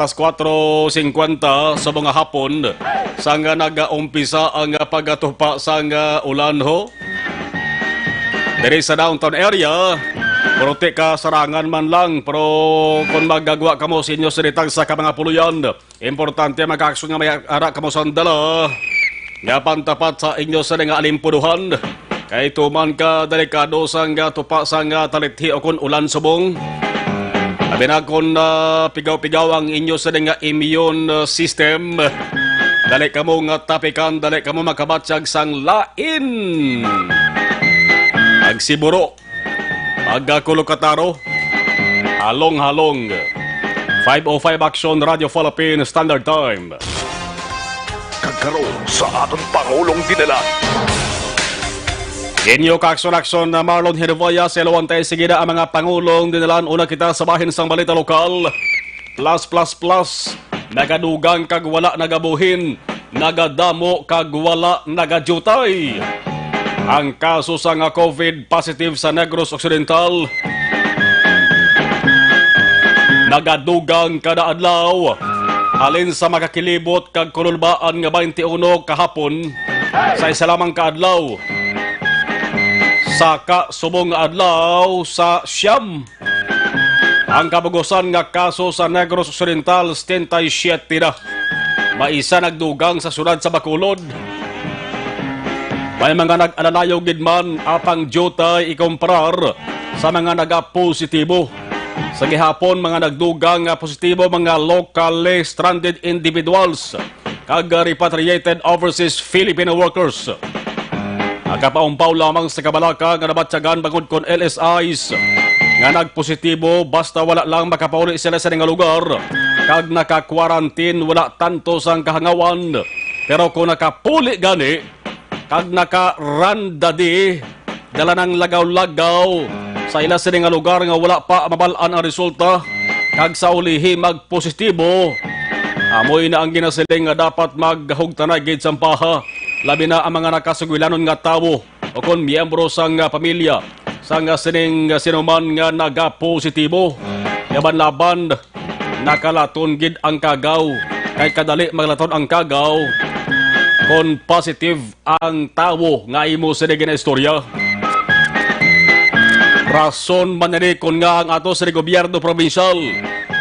Alas 4:50 sa mga hapon, sanga nag-umpisa ang pagatupa sa ulan ho. Diri sa downtown area, puruti ka sarangan man lang, pero kung magagawa ka mo sa inyo sinitag sa mga puluyan, importante mag-aksyon nga may ara ka mo sandala. Nga pantapat sa inyo sa nga alimpuduhan, kay tuman ka delikado sa tupa sa talithi o kun ulan subong. Sabi na kung pigaw-pigaw ang inyo sa nga immune system, dali ka mo nga tapikan, dali ka mo makabatsyag sang lain. Agsiburo, agkulokataro, halong-halong. 5:05 Action Radio Philippines Standard Time. Kagkaroon sa atong Pangulong dinala. Inyo kakson-akson na Marlon Hervaya sa Ilawantay Sigida ang mga Pangulong dinalaan una kita sa bahin sang balita lokal. Plus. Nagadugang kag wala nagabuhin. Nagadamo kag wala nagadjutay. Ang kaso sa nga COVID positive sa Negros Occidental. Nagadugang kada adlaw. Alin sa makakilibot kag kululbaan nga 21 kahapon sa isa lamang kaadlaw. Saka subong adlaw sa Siyam. Ang kabugusan nga kaso sa Negros Occidental 77 na. Maisa nagdugang sa sunad sa Bacolod. May mga nag-alalayo gidman apang jutay ikumparar sa mga naga-positibo. Sa gihapon mga nagdugang positibo mga locally stranded individuals kag repatriated overseas Filipino workers. Nagkapaumpaw lamang sa Kabalaka nga nabatyagan bangod kon LSIs nga nagpositibo basta wala lang makapauli sila sa nga lugar kag naka-quarantine wala tanto sang kahangawan. Pero kung nakapuli gani kag naka-randadi dala ng lagaw-lagaw sa ila sa nga lugar nga wala pa mabalaan ang resulta kag sa ulihi magpositibo, amoy na ang ginasiling nga dapat maghugtanay gid sa paha. Labi na ang mga nakasugwilanon nga tawo o kon miyembro sang pamilya sang sining sinuman nga nagapositibo. Yaban-laban nakalaton gid ang kagaw kay kadali maglaton ang kagaw kon positive ang tawo nga imo sining istorya. Rason maniri kon nga ang ato sa gobyerno probinsyal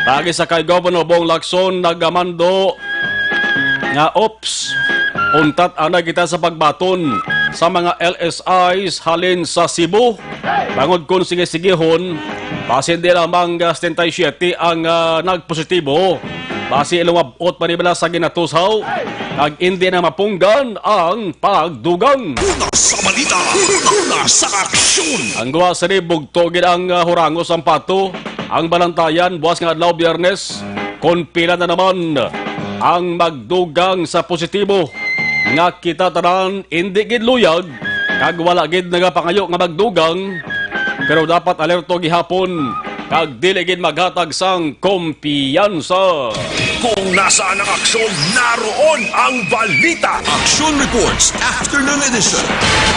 tagi sa kay Governor Bong Lacson nagamando nga untat ana kita sa pagbaton sa mga LSIs halin sa Cebu. Bangod kung sige-sigihon, base din lamang 77 ang nagpositibo. Base ilungabot pa nila sa ginatusaw, kag hindi na mapunggan ang pagdugang. Una sa balita, una sa aksyon. Ang gawa sa bugtogin ang hurangos ang pato, ang balantayan, buwas nga adlaw Biyernes, kung pila na naman ang magdugang sa positibo. Nga kita tanan hindi gid luyag kag wala gid nagapangayo nga magdugang, pero dapat alerto gihapon kag dili gid maghatag sang kumpiyansa. Kung nasaan ang aksyon, naroon ang balita. Action Reports Afternoon Edition.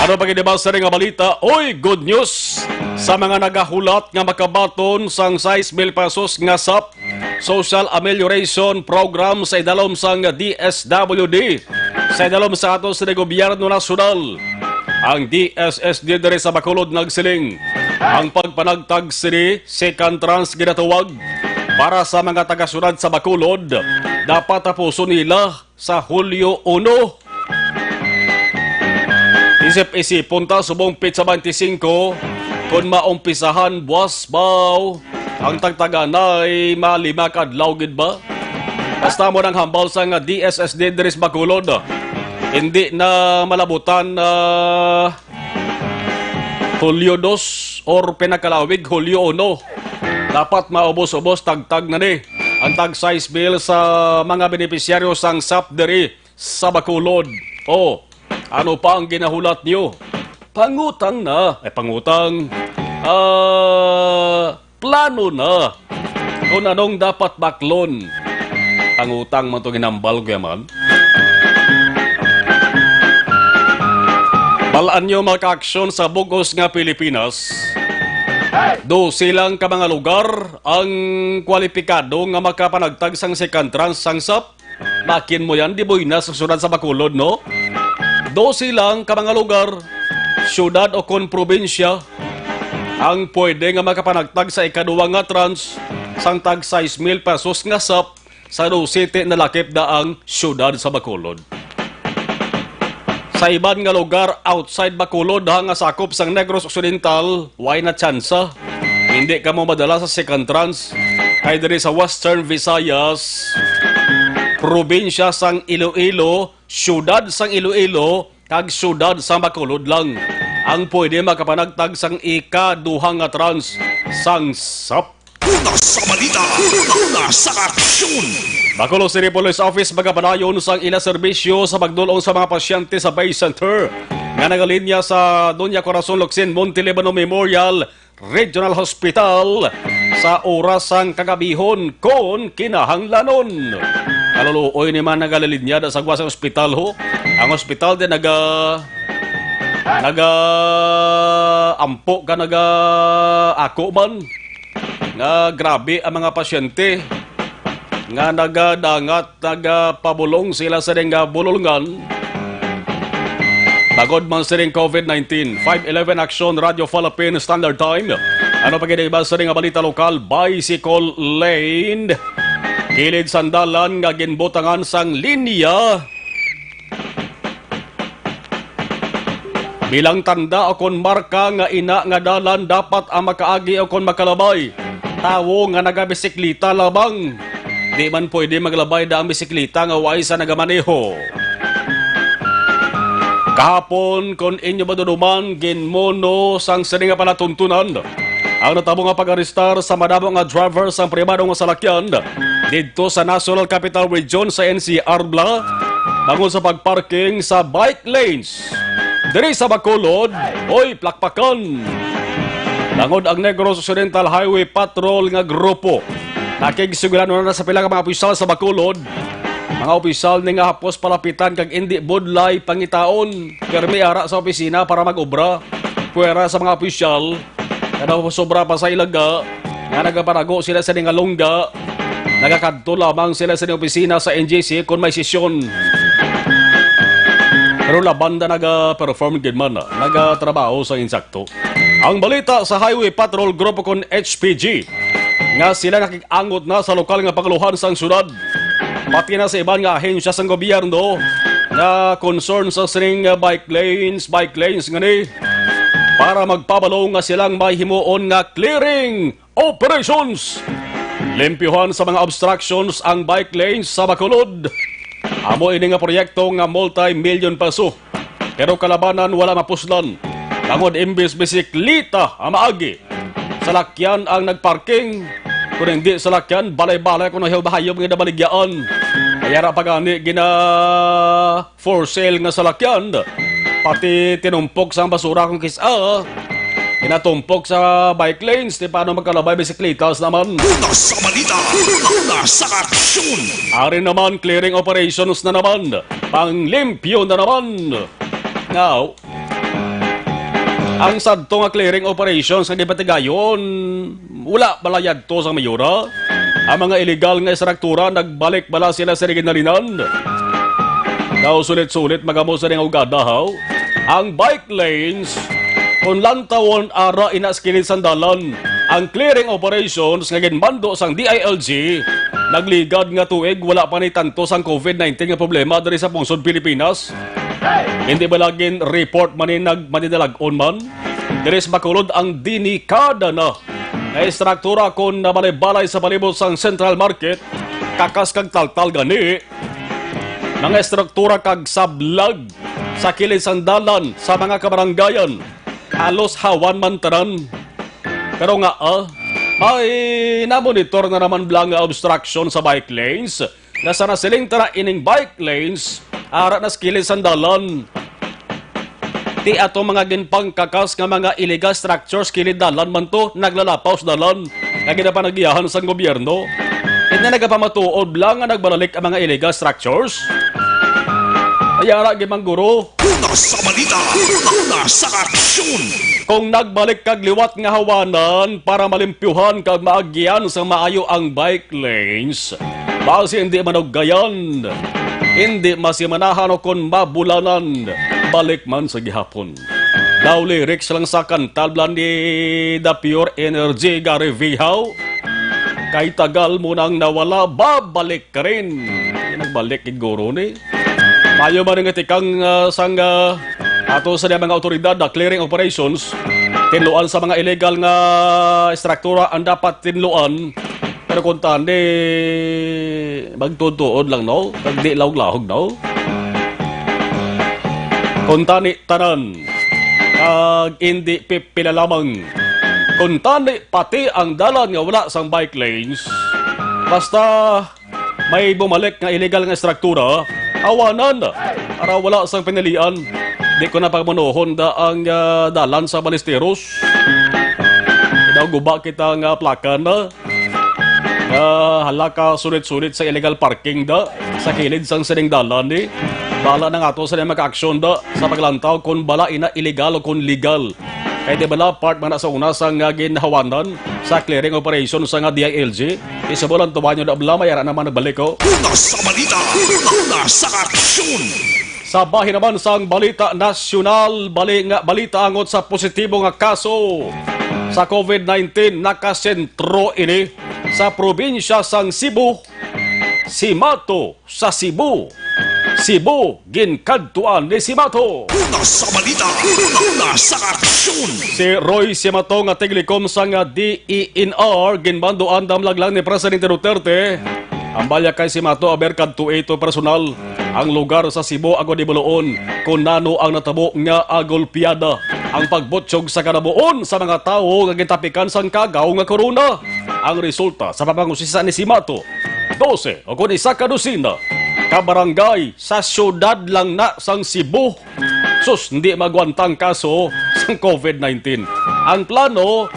Ano pa kinibasa nga balita? Oy, good news sa mga nagahulat nga makabaton sang 6,000 pesos nga SAP Social Amelioration Program sa idalom sang DSWD sa idalom sa ato sa gobyerno nasyonal. Ang DSSD diri sa Bacolod nagsiling ang pagpanagtag sini second trans ginatawag para sa mga tagasunod sa Bacolod dapat tapuson nila sa Hulyo 1. Isip-isip punta subong pitsa 25 kung maumpisahan buwas baw ang tagtaganay malima kadlaw gid ba? Basta mo nang hambal sa nga DSSD diri sa Bacolod. Hindi na malabutan Hulyo 2 or pinakalawig Hulyo 1. Dapat maubos-ubos tagtag na ni ang tag size bill sa mga benepisyaryo sang SAP diri sa Bacolod. O, ano pa ang ginahulat niyo? Pangutang na. Plano na. Kung anong dapat baklon. Pangutang man ito ginambal ko yaman. Balaan nyo mga aksyon sa bugos nga Pilipinas. Do silang ka mga lugar ang kwalipikado nga makapanagtag sang second trans sang SAP. Makin mo yan, di boy na sa sunod sa Bacolod, no? Do silang ka mga lugar, syudad o kon probinsya, ang pwede nga makapanagtag sa ikaduwa nga trans sang tag 6,000 pesos nga SAP sa do city na lakip daang syudad sa Bacolod. Sa iban nga lugar outside Bacolod nga sakop sang Negros Occidental, why na tsansa? Hindi ka mo madala sa second trans ay diri sa Western Visayas, probinsya sang Iloilo, syudad sang Iloilo, kag syudad sang Bacolod lang ang pwede makapanagtag sang ikaduhang nga trans sang SAP. Una sa balita, una sa aksyon. Bacolod City Police Office magapadayon sang ila serbisyo sa pagdulong sa mga pasyente sa Bay Center nga nagalinya sa Doña Corazon Locsin Montelibano Memorial Regional Hospital sa oras sang kagabihon kon kinahanglanon. Kaluluoy ni man nagalilinya sa gwa sa ospital ho. Ang ospital din ampo ka ako man nga grabe ang mga pasyente nga nagadangat, nagapabulong sila sa ring bulungan. Bagod man sa ring COVID-19, 5:11 Action Radio Philippine Standard Time. Ano pagkaiba sa ring balita lokal, bicycle lane. Kilid sandalan nga ginbutangan sang linya. Bilang tanda o kon marka nga ina nga dalan dapat ang makaagi o kon makalabay. Tawo nga nagabisiklita labang. Di man pwede maglabay da ang bisiklita nga way sa nagamaneho. Kahapon, kon inyo maduduman, ginmono sang sining nga palatuntunan. Ang natabo nga pag-aristar sa madamo nga driver sang pribado nga salakyan dito sa National Capital Region sa NCR Bla bangon sa pagparking sa bike lanes. Diri sa Bacolod, oy plakpakan. Langod ang Negros Occidental Highway Patrol nga grupo. Nakigsugulan na sa pila ka mga opisyal sa Bacolod. Mga opisyal ni nga hapos palapitan kag indi budlay pangitaon. Permi ara sa opisina para mag-obra. Puwera sa mga opisyal. Kada sobra pa sa ilaga. Nga nagaparago sila sa nga lungga. Nagakadto lamang sila sa opisina sa NJC kung may sesyon. Pero laban na naga-perform din man, naga-trabaho sa insakto. Ang balita sa Highway Patrol Grupo kon HPG, nga sila nakikangot na sa lokal nga panguluhan sang syudad. Pati na sa iban nga ahensya sang gobyerno na concern sa sining bike lanes nga ni para magpabalo nga silang mahimuon nga clearing operations. Limpyuhan sa mga obstructions ang bike lanes sa Bacolod. Amo ini nga proyekto nga multi-million peso. Pero kalabanan wala mapuslan. Tangod imbis bisiklita ang maagi. Salakyan ang nagparking. Kung hindi salakyan, balay-balay kung nahiyaw-bahayog nga nabaligyaan. Kaya ra pagani gina for sale nga salakyan. Pati tinumpok sa basura kung kisa. Kinatumpok sa bike lanes, di paano magkalabay bisiklitas naman. Una sa balita, una sa aksyon. Ari naman, clearing operations na naman. Panglimpyo na naman. Now, ang sadto nga clearing operations nga gipatigayon, wala balayad to sa mayura. Ang mga illegal nga istruktura, nagbalik bala sila sa originalinan. Now, sulit-sulit magamo sa ring ugadahaw. Ang bike lanes, kung lantawon ara inaskilid sandalan, ang clearing operations nga ginmando sang DILG, nagligad nga tuig wala pa ni tanto sang COVID-19 nga problema diri sa pungsod Pilipinas. Hindi ba laging report manidalagon man? Diri sa Bacolod ang dinikada na nga istruktura kon nabalay-balay sa palibot sang Central Market, kakas kag taltal gani. Mga istruktura kag sablag sa kilid sandalan sa mga kabaranggayan. Halos hawan man tanan. Pero nga may namonitor na naman blang obstruction sa bike lanes. Nasa nasiling tara ining bike lanes, ara na skilid sandalan. Ti ato mga ginpangkakas nga mga illegal structures kilid dalan man to, naglalapaw sa dalan. Nga ginapanagiyahan sa gobyerno. Hindi nagapamatuod lang nga nagbalalik ang mga illegal structures. Ayara gimang guro. Una sa balita, una sa aksyon. Kung nagbalik kag liwat nga hawanan para malimpyuhan kag maagyan sa maayo ang bike lanes, base hindi manuggayan, hindi masimanahan o kung mabulanan, balik man sa gihapon. Daw lyrics lang sa kantablan ni The Pure Energy Gary Vihaw, kay tagal mo nang nawala, babalik ka rin. Nagbalik iguro ni. Mayo man nga tikang sang ato sa mga otoridad na clearing operations, tinluan sa mga illegal nga struktura ang dapat tinluan. Pero kung tandi, magtutuod lang, no? Magdi lahog-lahog, no? Kung tani tanan, kag hindi pipila lamang. Kung tani pati ang dalan nga wala sang bike lanes, basta may bumalik nga illegal nga struktura, awanan na. Para wala sang pinilian, di ko na pagmanuhon da ang dalan sa Ballesteros. Guba kita nga plaka na. Halaka sulit-sulit sa illegal parking da sa kilid sang sining dalan ni. Bala na nga to sa maka-aksyon da sa paglantaw kung bala ina illegal o kung legal. Kaya di bala part man sa una sang ginhawanan sa clearing operation sa nga DILG. Isa mo lang tumahan nyo na abla, mayara naman nagbalik ko. Una sa balita, una sa aksyon. Sa bahin naman sang balita nasyonal, balita angot sa positibo nga kaso sa COVID-19 nakasentro ini sa probinsya sang Cebu. Si Mato sa Cebu. Cebu, ginkadtuan ni si Mato. Una sa balita, una sa aksyon. Si Roy Simato nga tiglikom sang DENR, ginbando andam laglang ni Presidente Duterte. Ang balya kay si Mato aber kadto ito personal ang lugar sa Cebu agod di Buluon kung nano ang natabo nga agolpiada ang pagbotsyog sa kanabuon sa mga tao nga gitapikan sang kagaw nga corona. Ang resulta sa papangusisa ni si Mato 12 o kung isa ka dosina kabarangay sa syudad lang na sang Cebu. Sus, hindi magwantang kaso sang COVID-19. Ang plano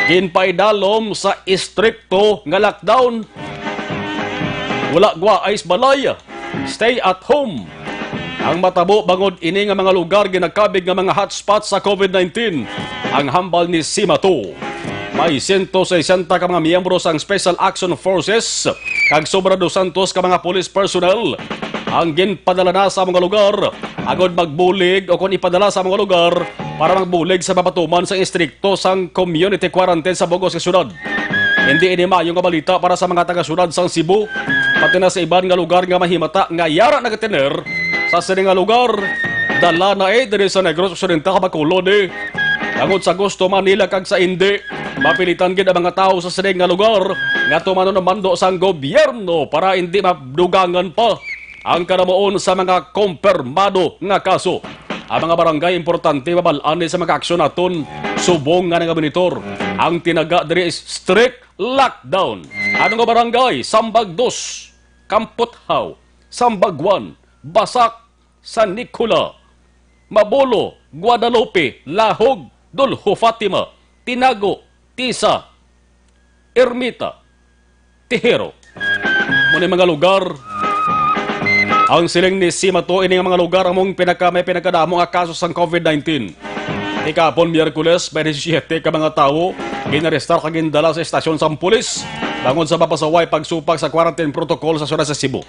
ginpaidalom sa istrikto nga lockdown. Wala gwa ice balay, stay at home. Ang matabo bangod ini nga mga lugar ginagkabig nga mga hotspots sa COVID-19. Ang hambal ni Simato. May 160 ka mga miyembro sang Special Action Forces kag sobra 200 ka mga police personnel ang ginpadala na sa mga lugar agod magbulig o kung ipadala sa mga lugar para magbulig sa papatuman sa istrikto sang community quarantine sa Bogos nga syudad. Hindi ini maayong nga balita para sa mga taga-syudad sang Cebu pati na sa iban nga lugar nga mahimata nga yara nagatiner sa sining nga lugar dala na diri sa Negros Occidental Bacolod Angod sa gusto Manila kag sa hindi, mapilitan gid ang mga tao sa sining nga lugar nga tumano na mando sang gobyerno para hindi madugangan pa ang kanamuon sa mga kompirmado nga kaso. Ang mga barangay importante mabalaan sa mga aksyon naton subong nga nga monitor. Ang tinaga diri is strict lockdown. Ano nga barangay? Sambag 2, Kampothaw, Sambag 1, Basak, San Nicola, Mabolo, Guadalupe, Lahog, Dulho Fatima, Tinago, Tisa, Ermita, Tihero. Muna mga lugar, ang siling ni Simato ini mga lugar among may pinakadamo nga kaso sang COVID-19. Ikapon Miyerkules, 27 ka mga tao, ginarestar kag gindala sa estasyon sang pulis, bangon sa papasaway pagsupag sa quarantine protocol sa syudad sa Cebu.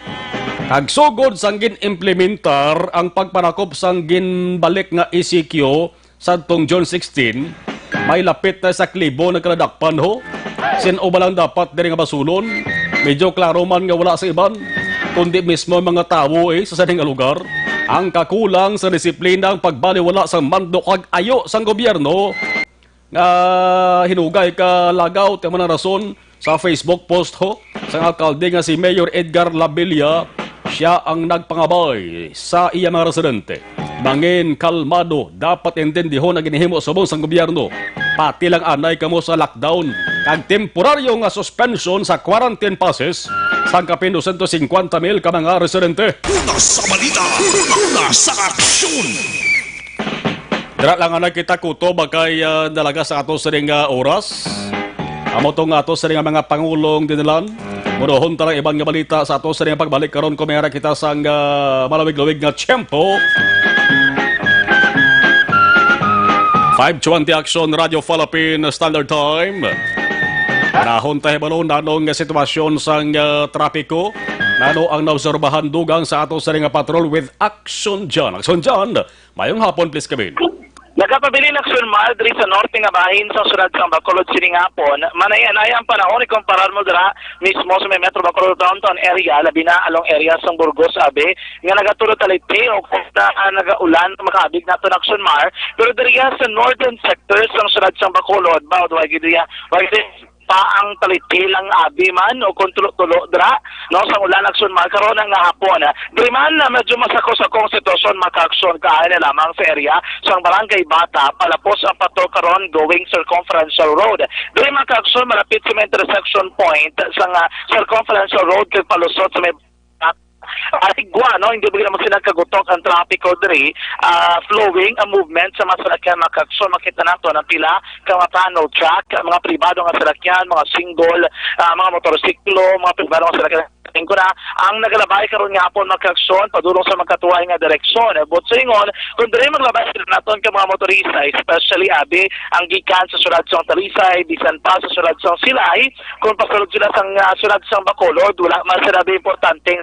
Kag sugod sang gin-implementar ang pagpanakop sang ginbalik nga ECQ sa tong June 16, may lapit na sa klibo na kaladakpan ho. Sino ba lang dapat diri nga basulon? Medyo klaro man nga wala sa iban, kundi mismo mga tao sa saning lugar. Ang kakulang sa disiplina ang pagbaliwala sa mando kag ayo sang gobyerno nga hinugay ka lagaw tama ng rason sa Facebook post ho sang alkalde nga si Mayor Edgar Labilla. Siya ang nagpangabay sa iya mga residente. Mangin kalmado, dapat intendihon na ginihimo subong sang gobyerno. Pati lang anay kamo sa lockdown kag temporaryo nga suspension sa quarantine passes sang kapin 250,000 ka mga residente. Una sa balita, una sa aksyon. Dira lang anay kita kuto bagay dalaga sa ato sa oras. Amo tong ato sa mga pangulong dinalan. Murohon tarang ibang nga balita sa ato sa pagbalik karon kumera kita sang malawig-lawig nga tiyempo. 5:20 Action Radio Philippine Standard Time. Panahon tayo balon nanong sitwasyon sa trapiko. Nano ang naobserbahan dugang sa ato sa nga patrol with Action John. Action John, mayong hapon please kabin. Nagapabili ng Action Madrid sa norte nga bahin sa syudad sa Bacolod sining hapon. Manay-anay ang panahon ikumparar mo dira mismo sa may Metro Bacolod downtown area, labi na along area sa Burgos Abe, nga nagatulot talite o kung nagaulan makaabig nato ng Action Mar. Pero diriya sa northern sectors ng syudad sa Bacolod, bawat wagi diriya, pa ang talitilang abi man o kung tulo-tulo dra no sa ulan Action Mar karon nga hapon diri man na medyo masako-sakong sitwasyon maka-aksyon kaay na lamang sa area sa barangay Bata palapos ang pato karon going circumferential road diri maka-aksyon malapit sa intersection point sa circumferential road kay palusot sa may Atigwa, no? Hindi ba naman sila kagutok ang trapiko diri, flowing, ang movement sa mga salakyan, makakso, makita nato ng pila, tunnel track, mga pribado nga salakyan, mga single, mga motorsiklo, mga pribado nga salakyan. Tingko na, ang nagalabay karon nga hapon makaksyon, padulong sa magkatuway nga direksyon. But sa ingon, kung diri maglabay sila naton ka mga motorista, especially abi, ang gikan sa syudad sa Talisay, bisan pa sa syudad sa Silay, kung pasulod sila sa syudad sa Bacolod, wala man sila importanteng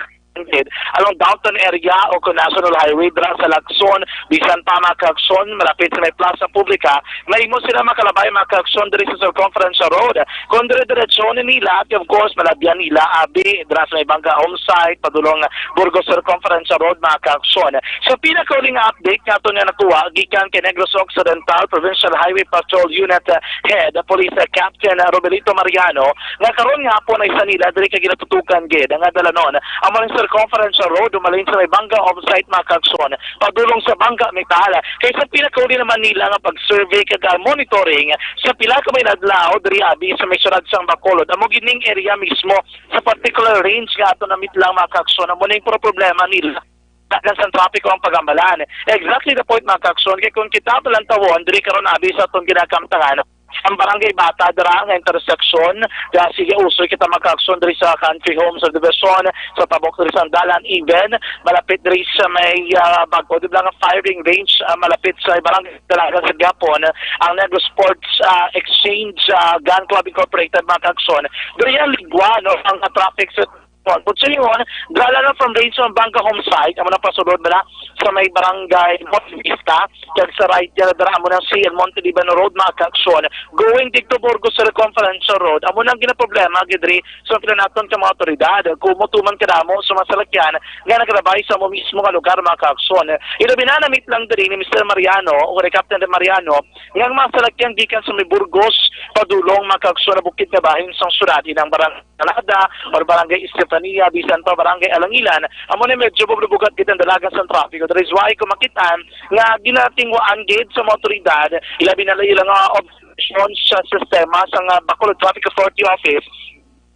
along downtown area o kung National Highway dra sa Lagson, bisan pa makaakson malapit sa may plaza publika, may mo sila makalabay makaakson diri sa circumferential road. Kung dire-diretsyon nila, of course, malabyan nila abi dra sa may Bangka Homesite, padulong Burgos Circumferential Road makaakson. Sa pinakauling update nato nga nakuha gikan kay Negros Occidental Provincial Highway Patrol Unit Head Police Captain Robelito Mariano, nga karon nga hapon ay sa nila diri kay ginatutukan gid ang dalanon ang circumferential road umalin sa may Bangka Homesite makaakson padulong sa Bangka Metal kay sa pinakauli naman nila nga pag-survey kag monitoring sa pila ka may nadlaw diri abi sa may syudad sang Bacolod amo gining area mismo sa particular range nga ato namit lang makaakson amo ning problema nila dagan sa trapiko ang pagambalan. Exactly the point makaakson kay kung kita palang tawon diri karon abi sa atong ginakamtangan ang barangay Bata dira nga intersection kaya sige usoy kita makaakson diri sa Country Home Subdivision sa tabok diri sa Dalan even malapit diri sa may bago di lang firing range malapit sa barangay Dalaga sa Gapon ang Negros Sports Exchange Gun Club Incorporated makaakson diri ang ligwa no ang traffic sa But sa yun, dala na from range ng Bangka Homesite, amo na pasulod na sa may barangay Monte Vista, kag sa right yan, dala mo ng CN Monte Libano Road, makaakson, going dito Burgos Circumferential Road, amo nang ginaproblema, gidri, so pinanaton ka mga otoridad, kumutuman ka na mo sa masalakyan, nga nagrabay sa mo mismo nga lugar, makaakson. Ilabi na namit lang diri ni Mr. Mariano, o kay Captain de Mariano, nga ang masalakyan gikan sa may Burgos, padulong makaakson na bukid na bahin sa syudad, inang barangay Alada, or barangay Estefania, bisan pa barangay Alangilan, amo ni medyo bubugat kitang dalagan sa traffic. That is why kung makitaan nga ginatingwaan gid sa mga otoridad, ilabi na ilang option sa sistema sa Bacolod Traffic Authority Office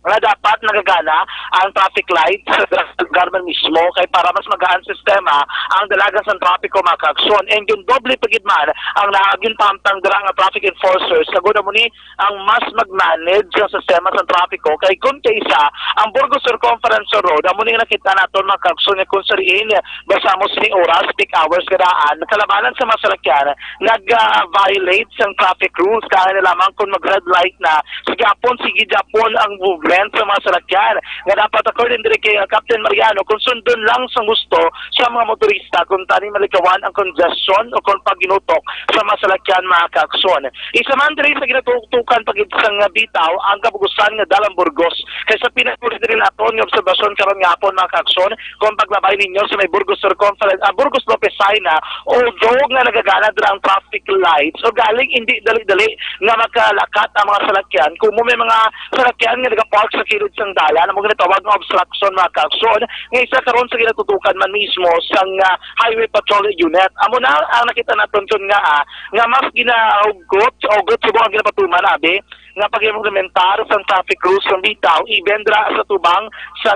nga dapat nagagana ang traffic lights sa government mismo kay para mas magaan sistema ang dalagan sa trapiko makaakson and yung doble pagidman ang naagin pamtang dira nga traffic enforcers kaguna mo ni ang mas mag-manage ang sistema sa trapiko kay kung kaysa ang Burgos Circumferential Road amo ni nakita naton makaakson kung sariin basta mo sa oras peak hours kadaan kalabanan sa masalakyan nag-violate sang traffic rules kaya na lamang kung mag-red light na sige Japon ang movement sa mga salakyan. Nga dapat according dire kay Captain Mariano, kung sundon lang sa gusto sa mga motorista kung tani malikawan ang congestion o kung paginutok sa mga salakyan makaakson. Isa man dire sa ginatutukan pagid sang bitaw ang kabugusan nga Dalang Burgos. Kay sa pinakuli dire naton nga obserbasyon karon nga hapon makaakson kung paglabay ninyo sa may Burgos Circumference Burgos Lopesina although nga nagagana dira ang traffic lights o galing hindi dali-dali nga makalakat ang mga salakyan kung mo may mga salakyan nga nagapark sa kilid sang dalan amo ginatawag nga obstruction makaakson nga isa karon sa ginatutukan man mismo sang highway patrol unit amo na ang nakita naton kun nga mas ginaugot o gut subo ang ginapatuman abi nga pag-implementar sa traffic rules ng bitaw even dra sa tubang sa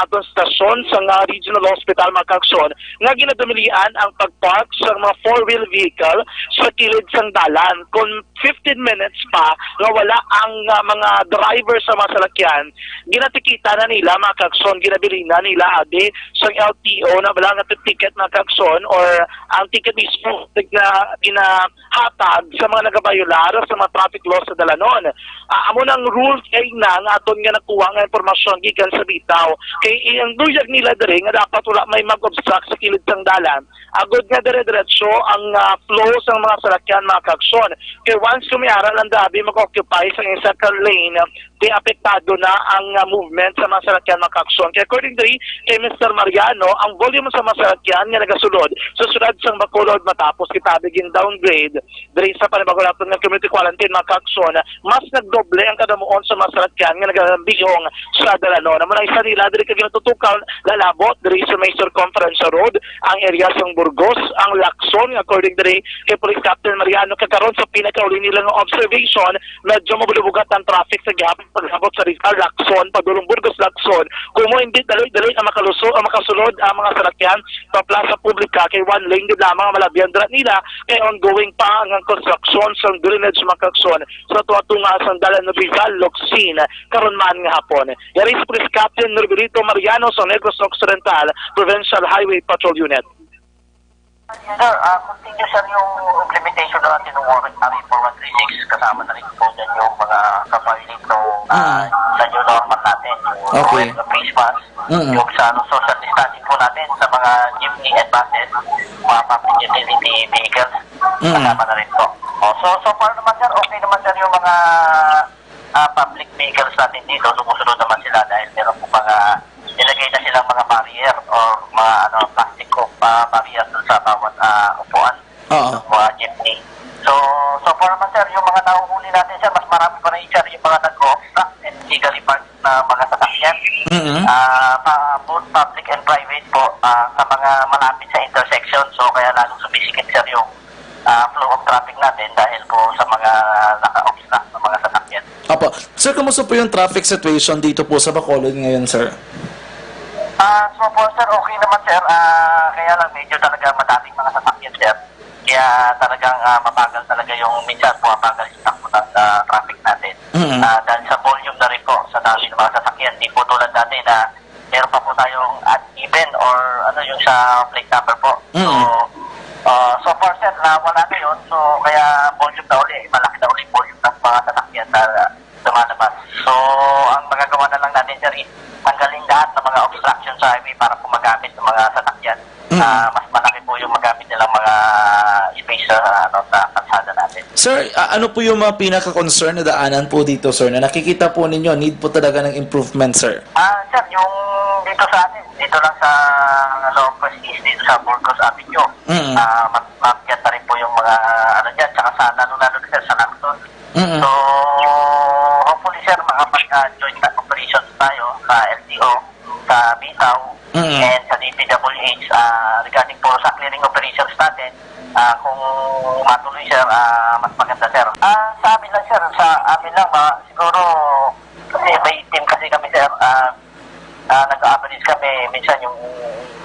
atong stasyon sa regional hospital Makakson nga ginadumilian ang pagpark sa mga four-wheel vehicle sa kilid sang dalan kung 15 minutes pa nga wala ang mga driver sa mga salakyan ginatikita na nila Makakson ginabili na nila ade sa LTO na wala nga ticket Makakson or ang ticket mismo na ginahatag sa mga nagabayular sa mga traffic laws sa dalanon. Amo nang rule kay na nga aton nga nakuha nga impormasyon gikan sa bitaw kay ang luyag nila diri nga dapat wala may mag-obstruct sa kilid sang dalan. Agod nga dire-diretso ang flow sa mga salakyan Makakson. Kay once kumiara lang dabi mag-occupy sa second lane di apektado na ang movement sa mga salakyan Makakson. Kaya according diri kay Mr. Mariano, ang volume sa mga salakyan nga nagasulod sa syudad sang Bacolod matapos kitabi gin downgrade diri sa panibagulaton nga community quarantine Makakson, mas nagdoble ang kadamuon sa mga salakyan nga nagambihong sa dalanon. Naman isa nila diri kay ginatutukan lalabot diri sa may circumference road ang area sang Burgos, ang Lacson according diri kay Police Captain Mariano kakaron sa pinakauli nilang observation medyo mabulubugat ang traffic sa gihapon paghapot sa Rizal Lacson padulong Burgos Lacson kumo hindi daloy ang makasulod ang mga salakyan sa plaza publika kay one lane gid lamang malabyan dira nila kay ongoing pa ang construction sa drainage Makakson sa tuwa-tunga sa dalan ng Rizal Locsin karon man nga hapon. Yari si Police Captain Norberto Mariano sa Negros Occidental Provincial Highway Patrol Unit. Sir, continue sir yung implementation natin ng Warrant RA 4136 kasama na rin po dyan yung mga kapahilig sa new normal natin. Okay. Yung face mask, yung sa social distancing po natin sa mga jeepney and buses, mga public utility vehicles, kasama na rin po. So far naman sir, okay naman sir yung mga public vehicles natin dito, sumusunod naman sila dahil meron po mga nilagay na silang mga barrier or mga plastic barrier sa bawat upuan ng mga jeepney. So far naman sir, yung mga nahuhuli natin sir, mas marami pa rin sir yung mga nag-obstruct and legally parked na mga sasakyan. Both public and private po sa mga malapit sa intersection. So kaya lalong sumisikip sir yung flow of traffic natin dahil po sa mga naka-obstruct na mga sasakyan. Apo. Sir, kamusta po yung traffic situation dito po sa Bacolod ngayon, sir? So po sir, okay naman sir. Kaya lang medyo talaga madaming mga sasakyan sir. Kaya talagang mabagal talaga yung minsan pumabagal yung takbo ng traffic natin. Dahil sa volume na rin po sa dami ng mga sasakyan. Di po tulad dati na meron pa po tayong uneven or yung sa plate number po. So far sir, wala na yun. So kaya volume na uli, malaki na uli volume ng mga sasakyan na lumalabas. So ang magagawa na lang natin sir is tanggalin lahat ng mga obstruction sa highway para po magamit ng mga sasakyan. Mas malaki po yung magamit nilang mga space sa kalsada natin. Sir, ano po yung mga pinaka-concern na daanan po dito, sir, na nakikita po ninyo, need po talaga ng improvement, sir? Sir, yung dito sa atin, dito lang sa Locos East, dito sa Burgos Avenue, makyat na rin po yung mga dyan, tsaka sa lalo-lalo sir, sa Lacson. So, hopefully sir, makapag-joint operations tayo sa LTO, sa Bitaw, and sa DPWH regarding po sa clearing operations natin. Kung matuloy sir, mas maganda sir. Sa amin lang sir, siguro kasi may team kasi kami sir, nag-average kami minsan yung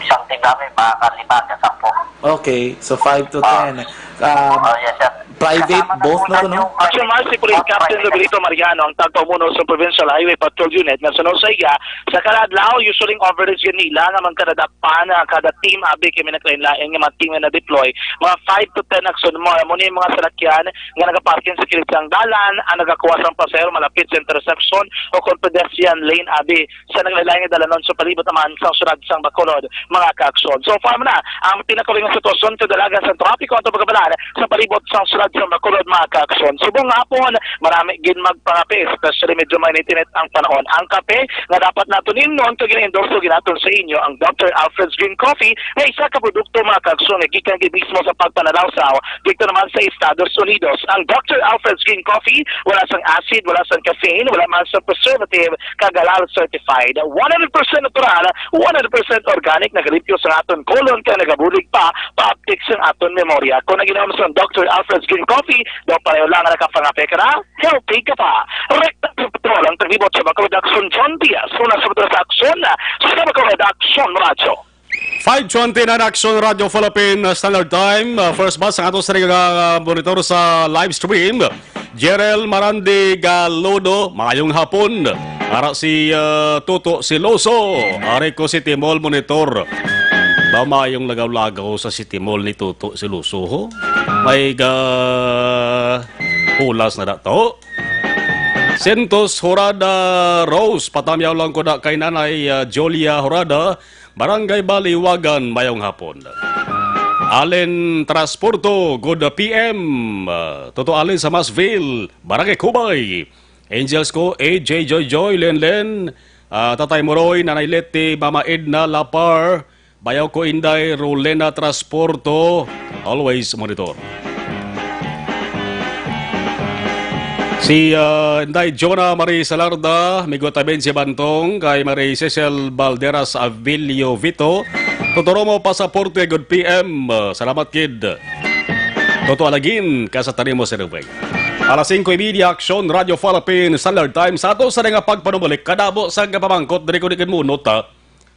isang team namin makaka-5 ka 10. Okay, so 5 to 10. Yes sir. Private, both na po, no? Sumal si Police Captain Roberto Mariano ang tagpamuno sa Provincial Highway Patrol Unit nga sunod sa iya sa kaladlaw usually average yan nila nga magkadadakpan kada team abi kami naglain-lain nga mga team na deploy mga 5 to 10 action mo ni mga salakyan nga nagaparking sa kilid sang dalan ang nagakuha sang pasahero malapit sa intersection o kung pedestrian lane abi sa naglain nga dalanon sa palibot naman sa syudad sang Bacolod mga ka-action. So far na ang pinakaling sitwasyon sa dalagan sa trapiko at pagkabalan sa palibot sang syudad sa Bacolod mga ka-action. Subong hapon, marami gin magpangape, especially medyo mainit-init ang panahon. Ang kape nga dapat nato ninnon kag gina-endorse ginaton sa inyo ang Dr. Alfred's Green Coffee nga isa ka produkto mga ka-action nga gikan gid mismo sa pagpanalawsaw dito naman sa Estados Unidos. Ang Dr. Alfred's Green Coffee wala sang acid, wala sang caffeine, wala man sang preservative, kag halal certified. 100% natural, 100% organic, nagalipyo sa aton colon kag nagabulig pa paaptik sa aton memorya. Kung naginom sa Dr. Alfred's Green green coffee, daw pareho lang ang nakapangape ka na, healthy ka pa. Rekta Petrol ang tagbibot sa Bacolod Action John Diaz, una sa sa aksyon sa Bacolod Action Radio. 5:20 na Action Radio Philippine Standard Time. First bus ang atos sa monitor sa live stream. Jerel Marandi Galodo, mayong hapon. Ara si Tuto Siloso, ari ko si Timol Monitor. Ba mayong lagaw-lagaw sa City Mall ni Tuto Siloso ho? May hulas na dato. Sentos Horada Rose, patamyaw lang ko na kay Nanay Jolia Horada, Barangay Baliwagan, mayong hapon. Allen Transporto, good PM. Toto Allen sa Masville, Barangay Kubay. Angels ko, AJ Joy Joy, Len, Tatay Moroy, Nanay Leti, Mama Edna Lapar, Bayaw ko Inday, Rolena Transporto, always monitor. Si Inday Jonah Marie Salarda, Migo Taben si Bantong, kay Marie Cecil Balderas Avilio Vito, Totoro mo pasaporte, good PM, salamat kid. Toto Alagin, kasatanin mo si Rubay. Alas 5:30, Action Radio Philippine Standard Time. Sa ato sa nga pagpanumalik, kadabo sa kapamangkot, dari ko di kinmunot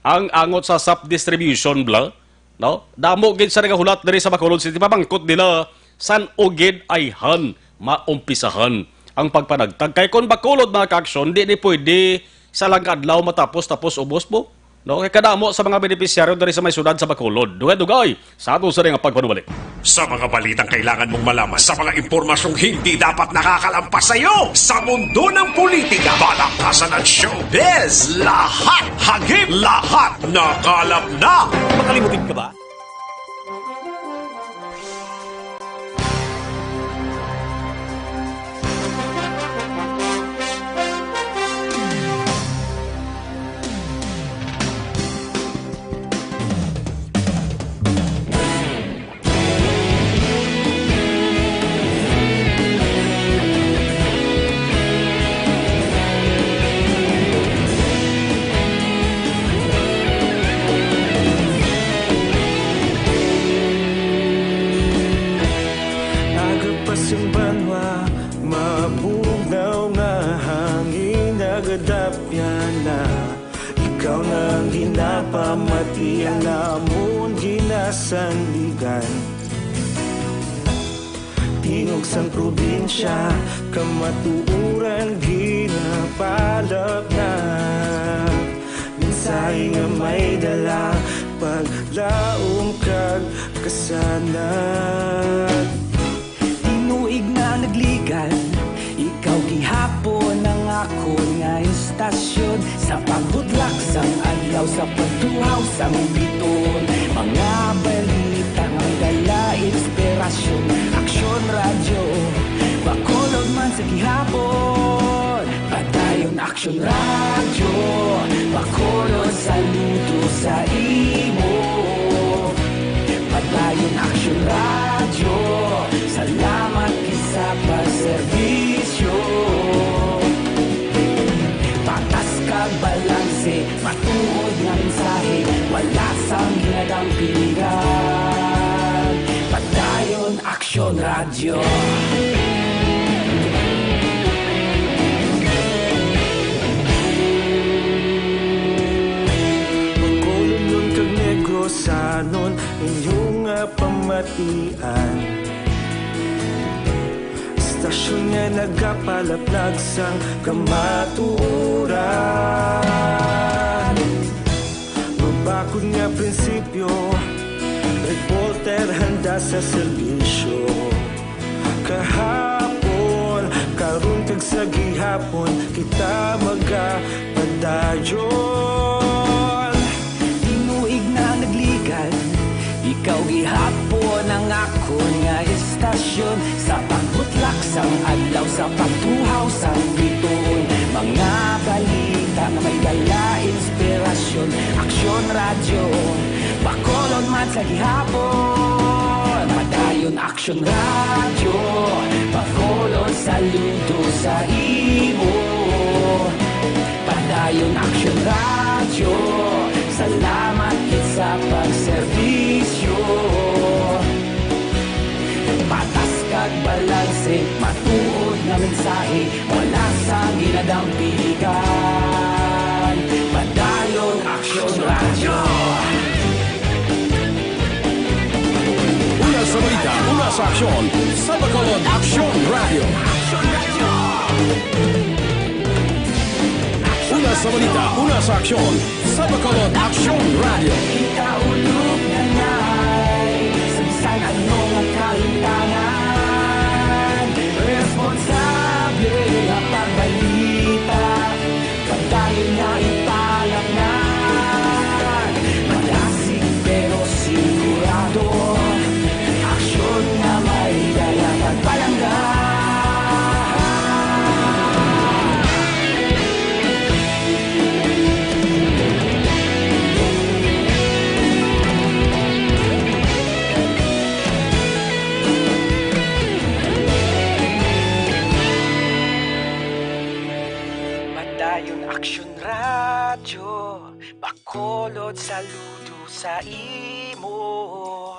ang angot sa SAP distribution bla, no? Damo gid sa nga hulat dari sa Bacolod City, pamangkot nila san ugid ayhan maumpisahan ang pagpanagtag. Kay kon Bacolod mga ka-action, di pwede sa lang adlaw matapos ubos mo. No, kay kadamo sa mga benepisyaryo dari sa may syudad sa Bacolod. Dugay-dugay sa ato sa nga pagpanumalik. Sa mga balitang kailangan mong malaman, sa mga impormasyong hindi dapat nakakalampas sa iyo, sa mundo ng politika, balakasan at showbiz, lahat hagip, lahat nakalap na. Makalimutin ka ba? Pamatian namon ginasandigan Tingog sang probinsya kamatuuran ginapalap na Minsay nga may dala paglaom kag kasanat Tinuig na nagligan ikaw gihapon ang ako nga istasyon Sa pagbudlak sang adlaw sa pagtuhaw sang biton Mga balita ang dala inspirasyon Aksyon radyo, Bacolod man sa gihapon Padayon Aksyon radyo, Bacolod saludo sa imo Padayon Aksyon radyo, salamat kisa pagserbisyo Patas kag balanse, matuod nga mensahe Wala sang ginadampingan Padayon Aksyon radyo Bacolod nun kag Negrosanon inyong pamatian Stasyon nga nagapalaplag sang kamaturan Mabakod nga prinsipyo Reporter handa sa serbisyo Kahapon, karon kag sa gihapon Kita magapadayon Tinuig na nagligan Ikaw gihapon ang ako nga istasyon Sa pagbutlak sang adlaw sa pagtuhaw sang biton Mga balita na may dala inspirasyon Aksyon radyo, Bacolod man sa gihapon Padayon Aksyon radyo, Bacolod saludo sa imo Padayon Aksyon radyo, salamat kit sa pagserbisyo Patas kag mensahe, wala sa ginadampigan. Padayon Aksyon Radyo. Una sa balita, una sa aksyon, sa Bacolod Aksyon Radio. Una sa balita, una sa aksyon, sa Bacolod Aksyon Radio. Ikaulog na na'y sabisan anong ang kalintangan. Responsable ang pagbalita, pagdayon na ipalaknan. Malasig pero sigurado, aksyon na may dala pagpalanggan. Padayon Aksyon Radyo, Bacolod saludo sa imo.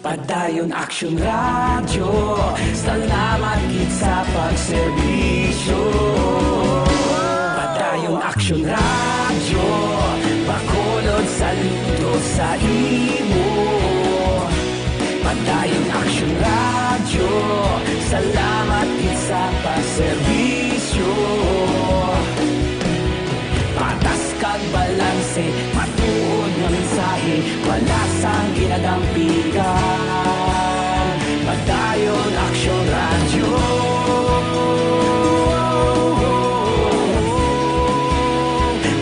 Padayon Aksyon Radyo, salamat gid sa pagserbisyo. Padayon Aksyon Radyo, Bacolod saludo sa imo. Padayon Aksyon Radyo, salamat gid sa pagserbisyo. Patas kag balanse, matuod nga mensahe, wala sang ginadampigan. Padayon Aksyon Radyo.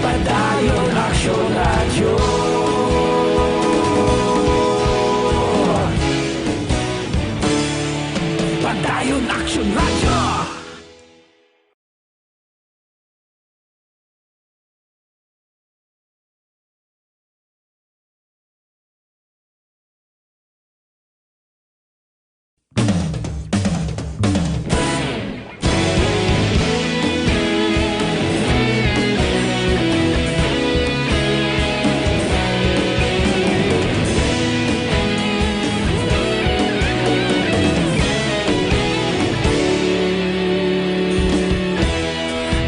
Padayon Aksyon Radyo. Padayon Aksyon Radyo.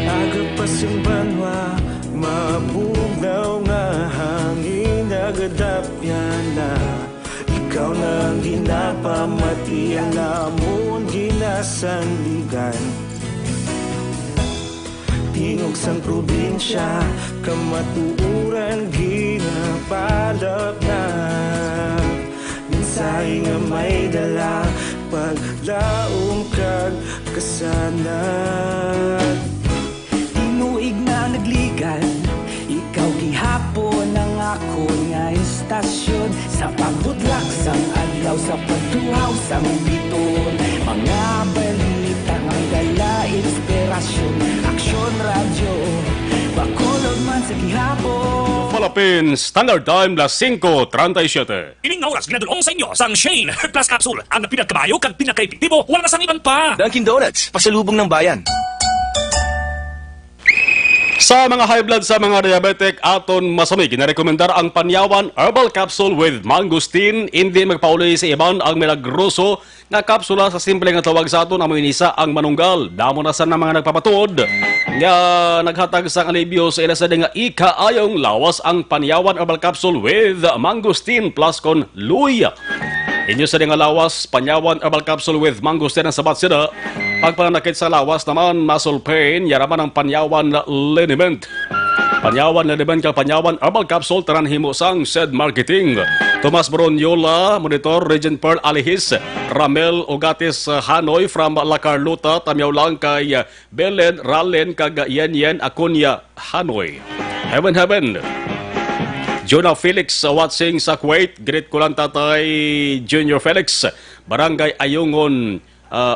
Agapasumbanwa, mabugnaw nga hangin nagadapyan na. Ikaw na ang ginapamati, ang namon ginasandigan. Tingog sang probinsya, kamatuuran ginapalap na. Mensahe nga may dala, paglaom kag kasanag. Tinuig na nagligan, ikaw gihapon ang ako nga istasyon. Sa pagbudlak sang adlaw, sa pagtuhaw sang biton. Mga balita nga dala inspirasyon. Aksyon Radyo, Bacolod man sa gihapon. Philippines Standard Time, las 5:37. Ining nga oras ginadulong sa inyo sang Shane Plus Capsule. Ang pinagkabayo kag pinaka-epektibo, wala na sang iban pa. Dunkin Donuts, pasalubong ng bayan. Sa mga high blood, sa mga diabetic, aton masami ginarekomendar ang Panyawan Herbal Capsule with Mangosteen. Hindi magpauli sa iban ang milagroso nga kapsula sa simple nga tawag sa aton amoy nisa ang manunggal. Damo na sa mga nagpapatuod nga naghatag sang alibyo sa ila sa nga ikaayong lawas ang Panyawan Herbal Capsule with Mangosteen plus con luya. Inyo sa nga lawas, Panyawan Herbal Capsule with Mangosteen ang sabat sila. Pagpananakit sa lawas naman, muscle pain, yaraman ang Panyawan Liniment. Panyawan Liniment kang Panyawan Herbal Capsule, taranhimo sang said marketing. Tomas Bronyola, Monitor, Regent Pearl Alihis, Ramel Ogatis Hanoy from La Carlota, tamyaw lang kay Belen Ralen kag Yen Acuña Hanoy. Heaven. Jonah Felix watching sa Kuwait. Greet ko lang tatay Junior Felix. Barangay Ayungon,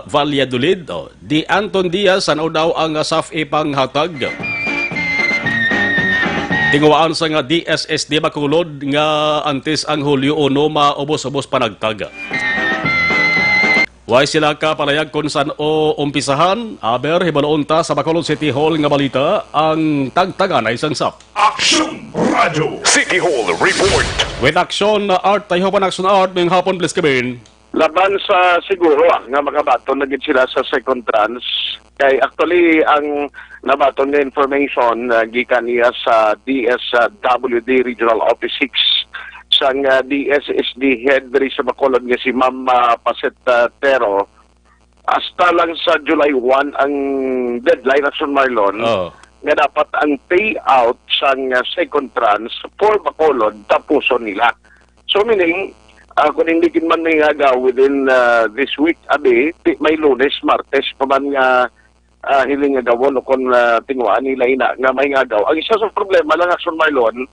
Valladolid. Di Anton Diaz, ano daw ang SAF-E pang hatag? Tingawaan sa nga DSSD Bacolod nga antes ang Hulyo 1 maubos-ubos panagtag. Way sila ka palayag kung saan o umpisahan, aber hibaloon ta sa Bacolod City Hall nga balita ang tagtagan ay isang SAF. Aksyon Radio City Hall Report. With Action Art, tayo pa Action Art, ngayong hapon, please kabin. Laban sa siguro nga makabato naging sila sa second trans Kay actually ang nabaton nga information gikan niya sa DSWD Regional Office 6 sang DSSD head diri sa Bacolod nga si Ma'am Paset Tero. Hasta lang sa July 1 ang deadline Action Marlon nga dapat ang payout sang second tranche for Bacolod tapuson nila. So meaning kung hindi man may agaw within this week abi may Lunes, Martes pa man nga hiling nga gawon o kung tingwaan nila ina nga may agaw. Ang isa sa problema lang Action Marlon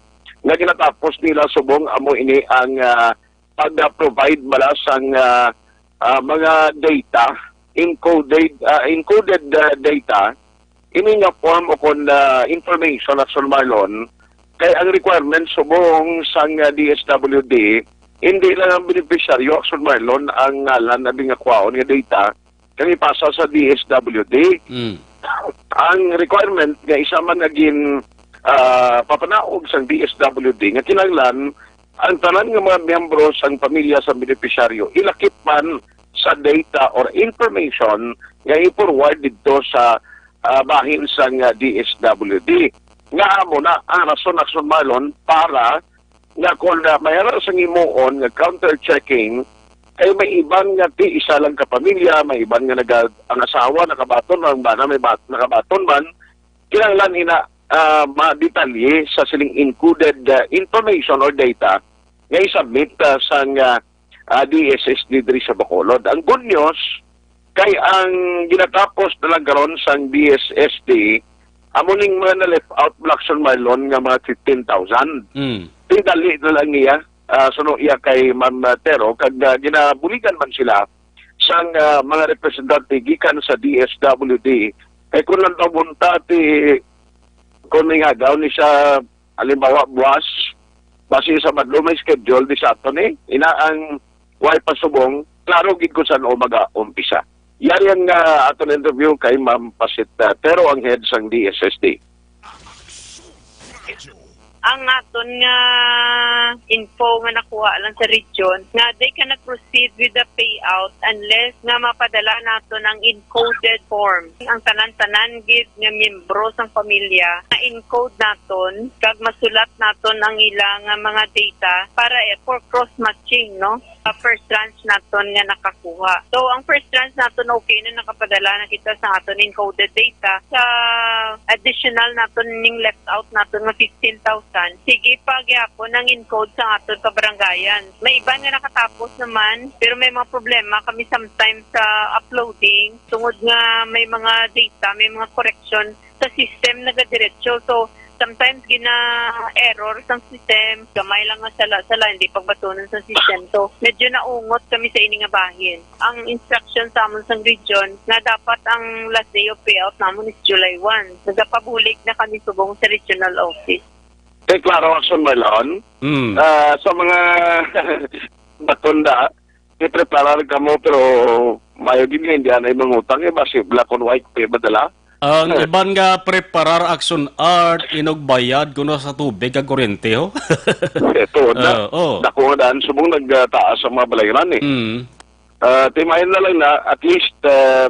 nga ginatapos nila subong amo ini ang pag-provide bala sang mga data encoded data ini nga form o kon information at Marlon kay ang requirement subong sang DSWD hindi lang ang beneficiaryo Action Marlon ang ngalan na bingakwaon nga data kami ipasa sa DSWD. Ang requirement nga isa man naging papanaog sang DSWD nga kinahanglan ang tanan nga mga miyembro sang pamilya sa beneficiaryo ilakip man sa data or information nga i-forward dito sa bahin sang DSWD. Nga amo na ang rason Action Marlon para nga kung mayroon sang imuon nga counter-checking kay may ibang nga ti isa lang kapamilya, may ibang nga ang asawa nakabaton ang bana may nakabaton man kinahanglan ina ma-detalye sa siling encoded information or data nga i-submit sang DSSD diri sa Bacolod. Ang good news kay ang ginatapos na lang karon sang DSSD amuning mga na left out Action Marlon nga mga 15,000. Tidali na lang niya suno iya kay Ma'am Tero kag ginabuligan man sila sang mga representante gikan sa DSWD kay kung lang bunta ti kung may agaw ni sa halimbawa buwas base sa madlo may schedule di sa ato ni ina ang way pasubong klaro gid ko saan o mag-umpisa. Yan yung aton interview kay Ma'am Pasit Tero ang head sang DSSD. Ang aton nga info nga nakuha lang sa region nga they cannot proceed with the payout unless nga mapadala naton ang encoded form. Ang tanan-tanan gid nga miyembro sang pamilya na encode naton kag masulat naton ang ilang mga data para for cross-matching, no? First tranche naton nga nakakuha. So ang first tranche naton okay na nakapadala na kita sa aton encoded data. Sa additional naton ning left out naton nga 15,000. Sige pa gyapon ang encode sa aton kabarangayan. May iba nga nakatapos naman pero may mga problema kami sometimes sa uploading tungod nga may mga data, may mga correction sa system nagadiretso. So sometimes gina-error sa system, gamay lang nga sala-sala, hindi pagbatunan sa system. So, medyo naungot kami sa ini nga bahin. Ang instruction sa amon sa region na dapat ang last day of payout namon is July 1. Nagapabulig na kami subong sa regional office. Kay klaro Action Marlon, sa mga batunda, i-prepare ka mo pero mayo din nga hindi anay mangutang basi black and white pa badala. Ang iban nga preparar action art inogbayad kuno sa tubig kag kuryente ho. Ito na. Dako nga daan subong nagtaas sa mga balayran eh. Timayin na lang na at least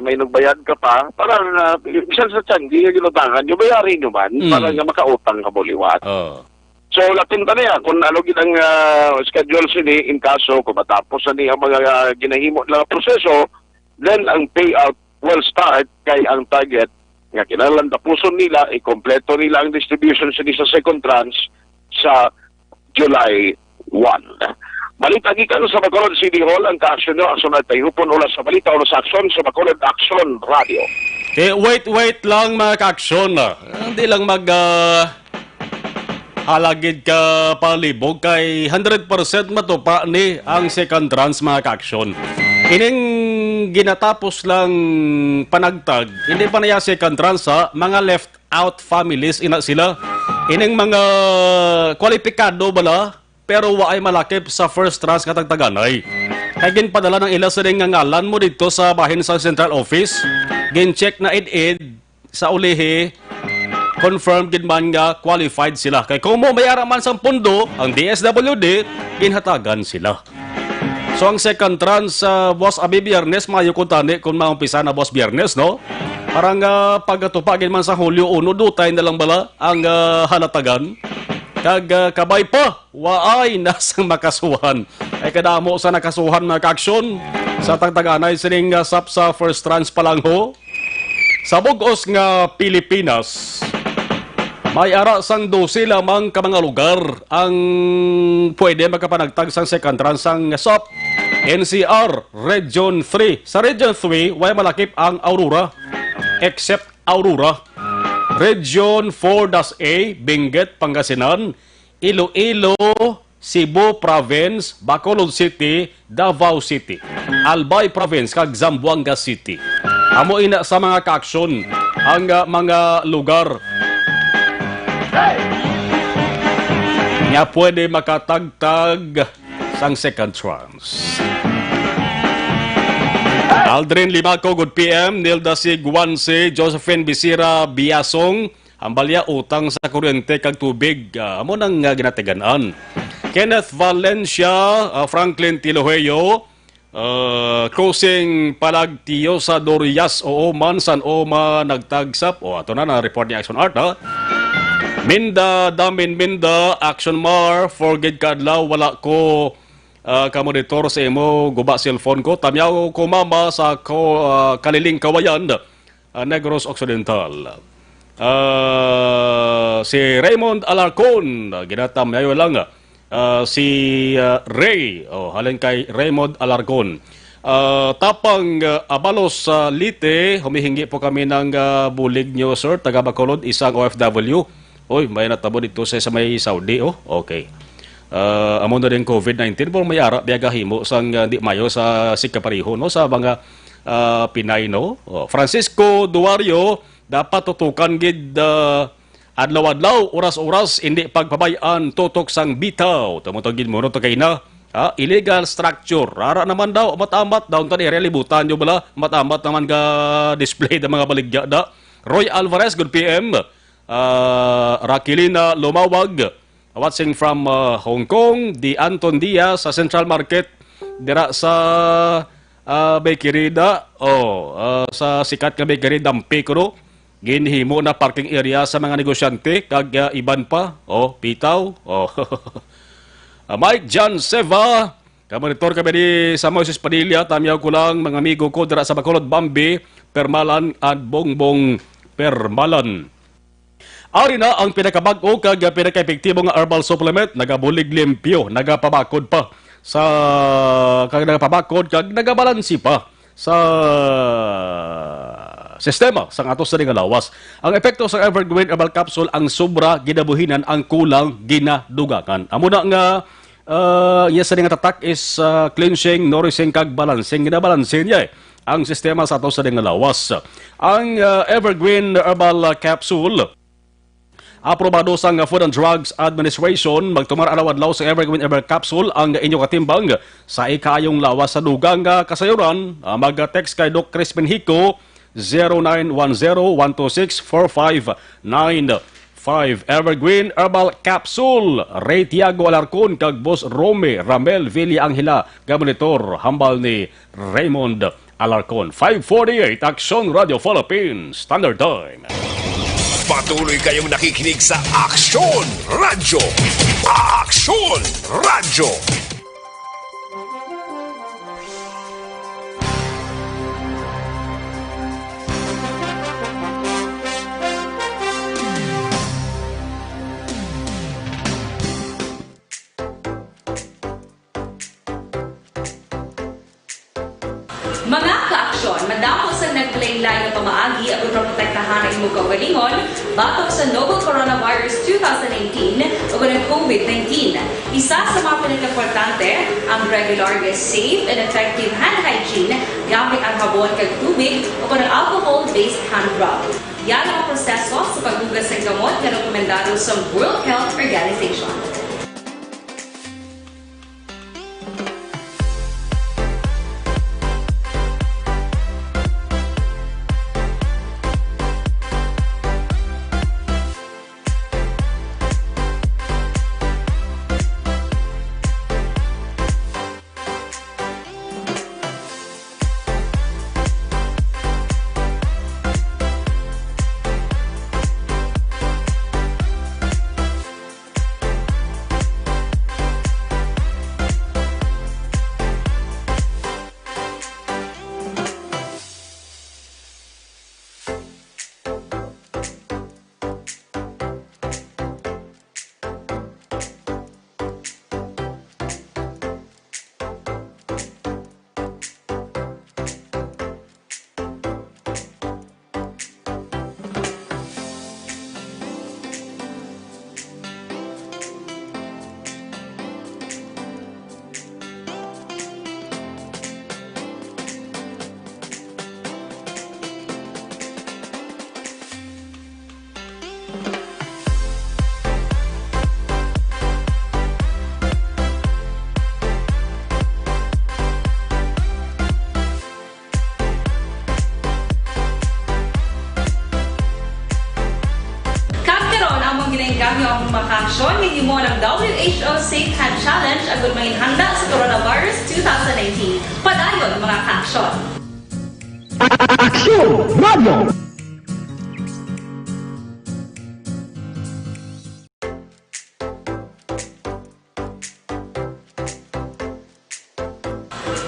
may nagbayad ka pa para bisan sa tiyanggi nga ginutangan nyo bayarin nyo man para nga makautang ka buliwat. So latin ta niya kung ano ginang schedule sini in kaso kung matapos na niya mga ginahimo na proseso then ang payout will start kay ang target nga kinahanglan tapuson nila ikompleto nila ang distribution sa second tranche sa July 1. Balita gikan sa Bacolod City Hall ang ka-aksyon nyo ang sunod pahihupon ulas sa balita ulas aksyon sa Bacolod Action Radio. Wait lang mga ka-aksyon. Hindi lang halagid ka palibog kay 100% matupa ni ang second tranche mga ka-aksyon. Ining ginatapos lang panagtag, hindi pa naya second tranche ha, mga left out families ina sila. Ining mga kwalipikado bala pero waay malakip sa first tranche katagtaganay. Kaya ginpadala ng ila sa nga ngalan mo dito sa bahin sa central office. Gin-check na id sa ulihi, confirmed gid man nga qualified sila. Kaya kung mo mayara man sa pundo, ang DSWD, ginhatagan sila. So ang second tranche sa Boss Abi Biyernes, mayo ko tani kung maumpisa na Boss Biyernes, no? Parang pagkatupagin man sa Hulyo 1, dutay na lang bala ang halatagan. Kag kabay pa, waay nasang makasuhan. Ay kadamo sa nakasuhan na kaaksyon sa tagtaganay sining sap sa first trans pa lang ho. Sa bugos nga Pilipinas, may ara sang 12 lamang ka mga lugar ang pwede makapanagtag sang second trans sang SAP. NCR, Region 3. Sa Region 3, way malakip ang Aurora, except Aurora. Region 4-A, Benguet, Pangasinan, Iloilo, Cebu Province, Bacolod City, Davao City, Albay Province, kag Zamboanga City. Amo ina sa mga kaaksyon ang mga lugar nga pwede makatagtag sang second trans. Aldrin Limaco, good PM. Nilda Sigwanse, Josephine Bisira Biasong, Ambalya utang sa kuryente kag tubig. Amo nang ginatiganaan. Kenneth Valencia, Franklin Tiloheyo, crossing Palagtiyo sa Dorias, oo man, San Oma nagtagsap. O ato na report ni Action Art, ha? Minda, Damin Minda, Action Mar, forget kadlaw, wala ko kamonitor sa imo guba cellphone ko. Tamyaw ko mama sa Kaliling Kawayan, Negros Occidental. Si Raymond Alarcon, ginatamyaw lang. Si Ray, halin kay Raymond Alarcon. Tapang Abalos Lite, humihingi po kami ng bulig nyo, sir. Taga Bacolod, isang OFW. Oy, may natabo dito sa may Saudi, oh. Okay. Amo na rin COVID-19 po may ara biyaga himo sang di mayo sa sikapariho no sa mga Pinay no. Francisco Duario, dapat tutukan gid adlaw-adlaw, oras-oras, hindi pagpabayaan tutok sang bitaw. Tumutugid mo no to kay na illegal structure. Rara naman daw matamat daw tani relibutan yo bala matamat naman ga display da mga baligya da. Roy Alvarez, good PM. Rakilina Lumawag, watching from Hong Kong. Di Anton Diaz sa Central Market dira sa bakery da sa sikat nga bakery Dampi ko ginhimo na parking area sa mga negosyante kag iban pa pitaw Mike John Seva, kamonitor kami di sa Moises Padilla. Tamyaw ko lang mga amigo ko dira sa Bacolod, Bambi, Permalan at Bongbong Permalan. Ari na ang pinakabag-o kag pinaka-epektibo nga herbal supplement, nagabulig limpyo, nagapabakod pa sa kag nagapabakod kag nagabalansi pa sa sistema sa atos sa lawas. Ang epekto sa Evergreen Herbal Capsule ang sobra ginabuhinan, ang kulang ginadugangan. Amo na nga yes sa tatak is cleansing, nourishing kag balancing, ginabalansin niya ang sistema sa atos sa lawas. Ang Evergreen Herbal Capsule aprobado sa Food and Drugs Administration. Magtumar adlaw sa Evergreen Herbal Capsule ang inyong katimbang sa ikayong lawas sa dugang kasayuran. Mag-text kay Doc Crispin Hico 0910-126-4595. Evergreen Herbal Capsule. Ray Tiago Alarcon kag Boss Rome Ramel Villa Angela, gamonitor hambal ni Raymond Alarcon. 5:48 Action Radio Philippines Standard Time. Patuloy kayong nakikinig sa Aksyon Radyo. Aksyon Radyo. Mga ka-aksyon, madamo sa naglaylay na pamaagi at protektahan ang imong kaugalingon batok sa novel coronavirus 2018 o ng COVID-19. Isa sa mga pinaka-importante ang regular, safe, and effective hand hygiene gamit ang habon kag tubig o ng alcohol-based hand rub. Yan ang proseso sa paghugas ng gamot na rekomendado sa World Health Organization. Safe Hand Challenge agud mahinhanda sa coronavirus 2019. Padayon mga ka-aksyon. Aksyon Radio!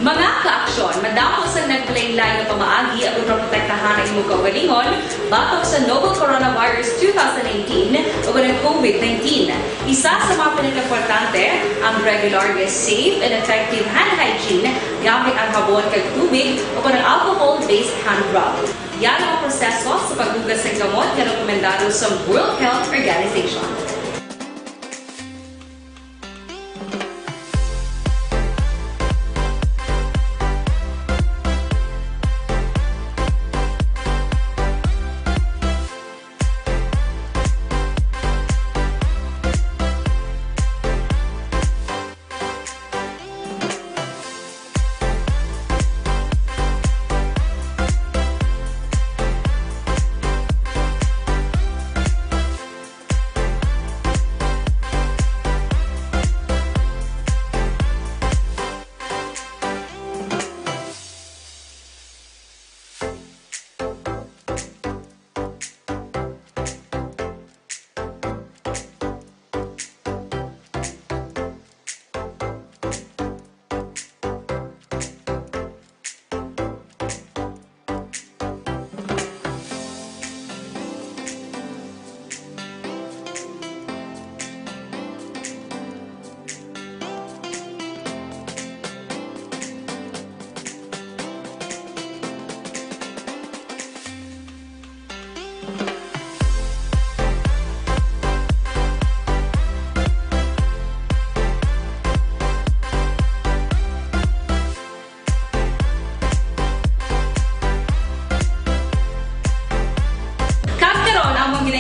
Mga ka-aksyon, madamo sa naglaylay na pamaagi at protektahan ang imong kaugalingon batok sa novel coronavirus 2019 o ng COVID-19. Isa sa mga pinaka-importante ang regular, safe, and effective hand hygiene gamit ang habon kag tubig o ng alcohol-based hand rub. Yan ang proseso sa paghugas ng gamot na rekomendado sa World Health Organization.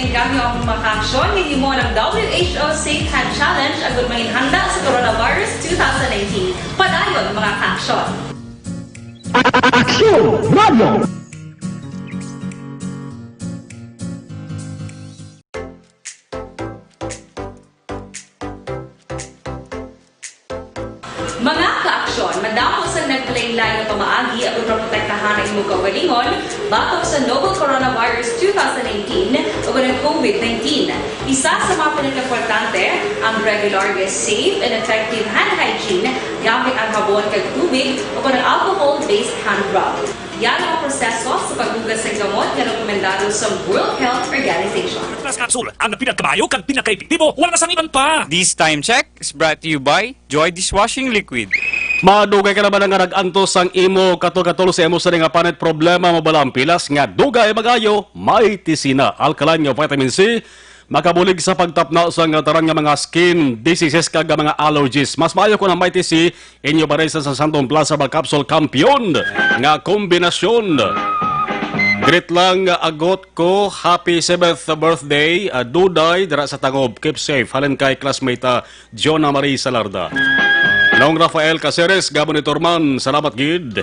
Gamyo ang maka-aksyon, hindi mo ng WHO Safe Hand Challenge agud mahinhanda sa coronavirus 2019. Padayon mga ka-aksyon. Aksyon Radio! Mga ka-aksyon, madamo sa naglaylay na pamaagi at protektahan ang imong kaugalingon batok sa novel coronavirus 2019 o ng COVID-19. Isa sa mga pinaka-importante ang regular, safe, and effective hand hygiene gamit ang habon kag tubig o ng alcohol-based hand rub. Yan ang proseso sa paghugas ng gamot na rekomendado sa World Health Organization. Plus Capsule, ang pinagkabayo kag pinaka-epektibo, wala na sangiban pa. This time check is brought to you by Joy Dishwashing Liquid. Madugay ka naman nga nag-antos ang imo katol-katol sa imo sa nga panet problema mo balang pilas nga dugay magayo may tisina alkaline nga vitamin C makabulig sa pagtapna sa nga tarang nga mga skin diseases kag mga allergies. Mas maayo ko na may tisi inyo ba rin sa Santong Plaza ba Capsule Kampiyon nga kombinasyon. Greet lang agot ko, happy 7th birthday, Duday, dira sa Tangob, keep safe, halin kay classmate Jonah Marie Salarda. Nong Rafael Caceres, Gabon ni Torman, salamat gid.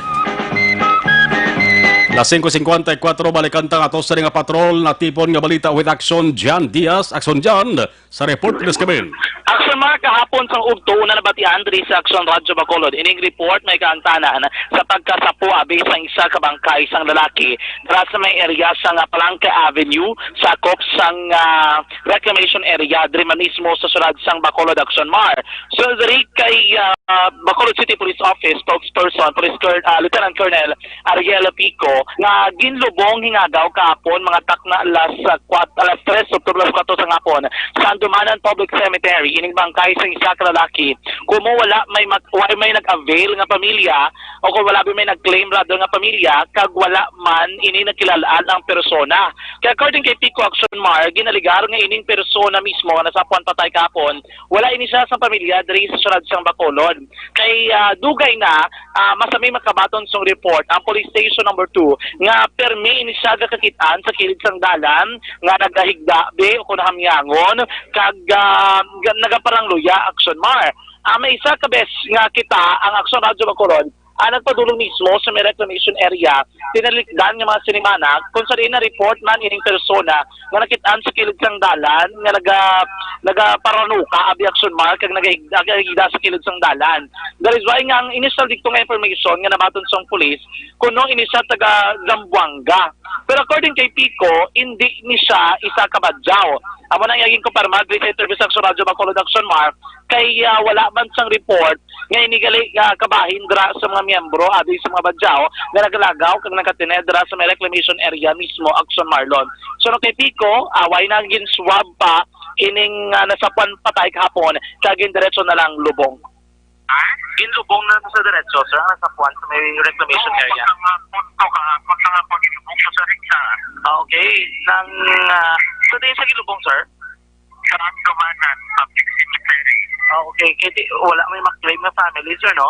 Las 5:54, balikan tang atos sa nga patrol na tipon nga balita with Action Jan Diaz. Action Jan, sa report plus kami. Action mga kahapon sa ugto na nabatian diri sa Action Radyo Bacolod. Ining report may kaangtanan sa pagkasapo abi sa isa ka bangkay isang lalaki dira sa may area sa Palangka Avenue sakop sang reclamation area diri mismo sa sulad sang Bacolod Action Mar. So diri kay Bacolod City Police Office spokesperson Lieutenant Colonel Ariel Pico nga ginlubong hingagaw kahapon mga takna alas 3 October 4 sa hapon sa Andumanan Public Cemetery ining bangkay sa isa ka lalaki kumo wala may nag-avail nga pamilya o kung wala may nag-claim rather nga pamilya kag wala man ini nakilalaan ang persona. Kaya according kay Pico Action Mar ginaligar nga ining persona mismo na nasapuan patay kahapon wala ini siya sa pamilya diri sa sulad sang Bacolod. Kay dugay na masamay makabaton song report ang police station number 2 nga permi ini siya kakitaan sa kilid sang dalan nga nagahigda be o kunahamyangon kag nagaparang luya Action Mar. May isa ka bes nga kita ang Action Radyo Bacolod nagpadulong mismo sa may reclamation area, tinalikdan ng mga sinimana, kung sa rin na-report man ining persona na nakitaan sa kilid sang dalan, nga nagaparanuka, abi action mark, kag nagahigda sa kilid sang dalan. That is why nga ang initial dito nga information nga nabaton sa pulis, kuno ini siya taga Zamboanga. Pero according kay Pico, hindi ni siya isa kabadyaw. Amo nang yaging kumpirmad sa interview sa Radyo Bacolod Action Mark, kay wala man sang report nga inigali kabahin dra sa mga miyembro adi sa mga badyaw nga naglagaw kag nakatinedra sa may reclamation area mismo Action Marlon. So no kay Pico, away na gin swab pa ining nasapuan patay kahapon kagin diretso na lang lubong. Ginlubong na sa diretso sir nasapuan sa may reclamation area. Okay, nang so din sa gilubong sir. Sa Tumanan, public cemetery. Okay, kasi wala may maklaim na family sir, no?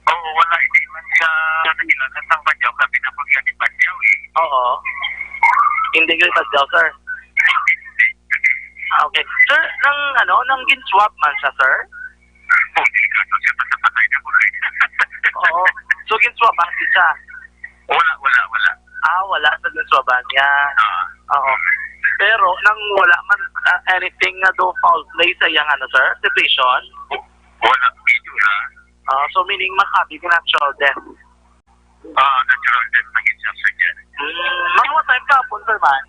Oo, wala. Hindi man siya nagilagan ng badyaw kami na pagyan ni badyaw eh. Oo. Hindi kayo badyaw sir? Okay. Sir, nang ginswap man siya sir? Oo. So ginswap man siya? Wala. Wala sa ginswaban niya. Oo. Pero nang wala man anything na do foul play sa iyang sir, situation? Wala. So meaning makabi ka natural death? Natural death na ginswap sa dyan. Mga time ka po sir man?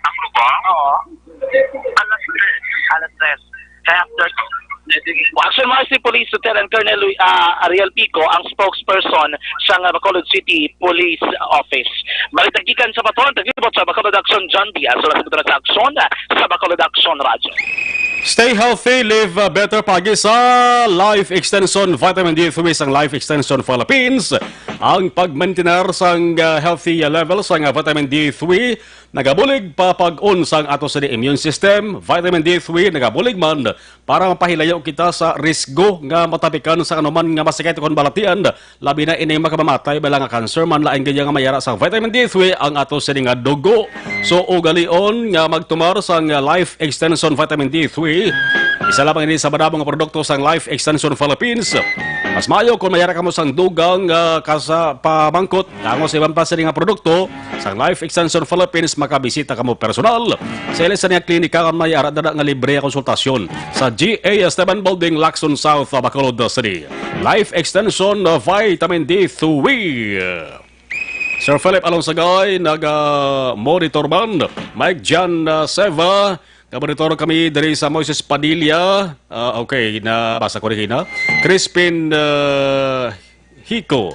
Ang lubang? Oo. Alas 3. Kaya after Action Mark si Police Lieutenant Colonel Ariel Pico ang spokesperson sa Bacolod City Police Office. Balitagikan sa baton, tagibot sa Bacolod Action John Diaz, sa aksyon sa Bacolod Action Radio. Stay healthy, live better pagi sa Life Extension Vitamin D3 sang Life Extension Philippines. Ang pag-maintainer sang healthy levels sang vitamin D3 nagabulig pa pag-on sang ato sa immune system. Vitamin D3 nagabulig man para mapahilayo kita sa risgo nga matapikan sa anuman nga masakit kon balatian, labi na ini makamamatay bala nga cancer man laing gaya nga mayara sang vitamin D3 ang ato sa nga dugo. So ugalion nga magtumar sang Life Extension Vitamin D3. Isa lamang ini sa badabong produkto sang Life Extension Philippines. Mas mayo kung mayara ka mo sang dugang kasa pamangkot ang sa ibang pa sa nga produkto sang Life Extension Philippines, makabisita ka mo personal sa ilan sa niya klinika kang mayara dada nga libre konsultasyon sa GA Esteban Building, Lacson South, Bacolod City. Life Extension Vitamin D3. Sir Philip Alonsagay, nag-monitor man. Mike Jan Seva, Kabaritor kami dari sa Moises Padilla. Okay, nabasa ko rin na. Crispin Hico.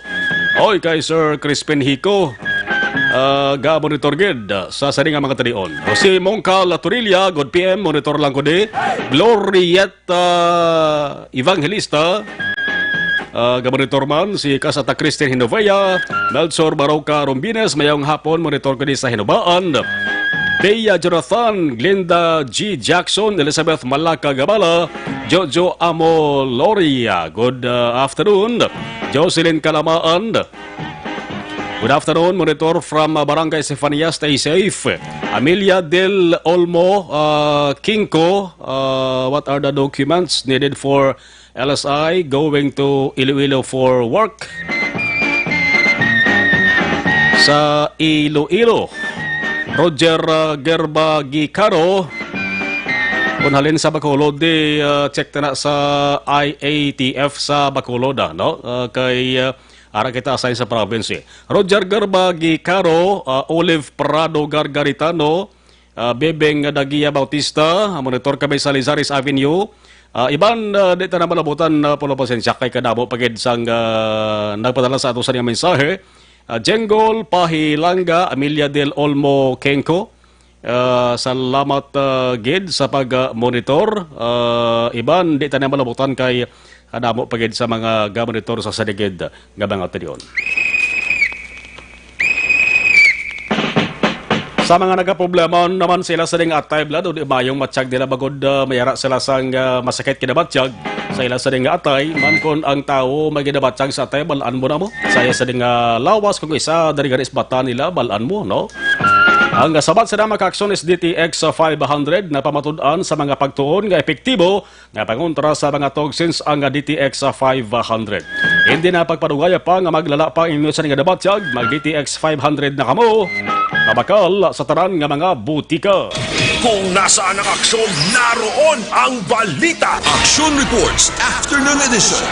Oy, kay Sir Crispin Hico. Ga-monitor gid sa saring mga talion. Si Mongka Laturilla, good PM, monitor lang ko di. Glorietta Evangelista. Ga-monitor man si Kasata Christine Hinovaya. Melchor Baroka Rombines, mayong hapon, monitor ko di sa Hinobaan. Bea Jonathan, Glinda G. Jackson, Elizabeth Malaka Gabala, Jojo Amo Loria, good afternoon. Jocelyn Kalamaan, good afternoon. Monitor from Barangay Sefania, stay safe. Amelia Del Olmo, Kinko, what are the documents needed for LSI going to Iloilo for work? Sa Iloilo, Roger Gerba Gicaro, kung halin sa Bacolod, check na sa IATF sa Bacolod, no? Kay ara kita assign sa province. Roger Gerba Gicaro, Olive Prado Gargaritano, Bebeng Dagia Bautista, monitor kami sa Lizaris Avenue. Iban, dito na malabutan pulo pasensya kay kadabo pagid sang nagpadala sa ato sa niyang mensahe. Jengol Pahilanga, Amelia Del Olmo Kenko, salamat gid sa pag-monitor. Iban, di tayo malabutan kay kadamo pagid sa mga ga-monitor sa sadigid nga mga talion. Sa mga nagaproblema naman sila sa ding atay blood o di ba yung matsyag nila bagod mayara sila sang masakit kinabatsyag sa ila sa ding atay man kon ang tao may kinabatsyag sa atay balaan mo na mo saya sa ding lawas kung isa dari garis bata nila balaan mo no Ang sabat sa mga kaaksyon is DTX 500 na pamatud-an sa mga pagtuon nga epektibo nga pangontra sa mga toxins ang DTX 500. Hindi na pagpadugaya pa nga maglala pa inyo sa nga debatyag, mag DTX 500 na kamo. Mabakal sa taran nga mga butika. Kung nasaan ang aksyon, naroon ang balita. Action Reports Afternoon Edition.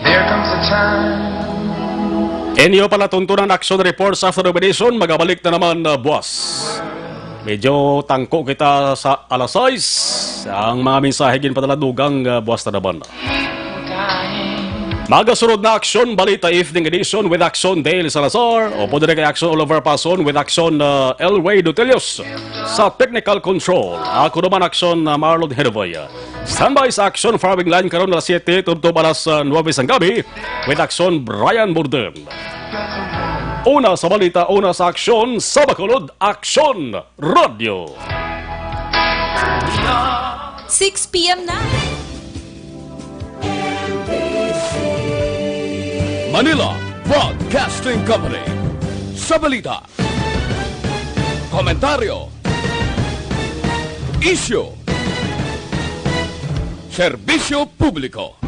There comes a time. Inyo pala tuntunan Action Reports after edition, magabalik na naman buwas. Medyo tangko kita sa alas 6. Ang mga mensahe ginpadala dugang buwas na naman. Magasunod na Action Balita Evening Edition with Action Dale Salazar o po kay Action Oliver Pason with Action Elway Dutelius. Sa Technical Control, ako naman Action Marlon Herovoy. Standby sa Action Farming Line karon alas 7 tungtong alas 9 sang gabi with Action Brian Borden. Una sa balita, una sa Action, sa Bacolod, Action Radio. 6 p.m. na. Manila Broadcasting Company. Sa balita, komentaryo, isyu, serbisyo publiko.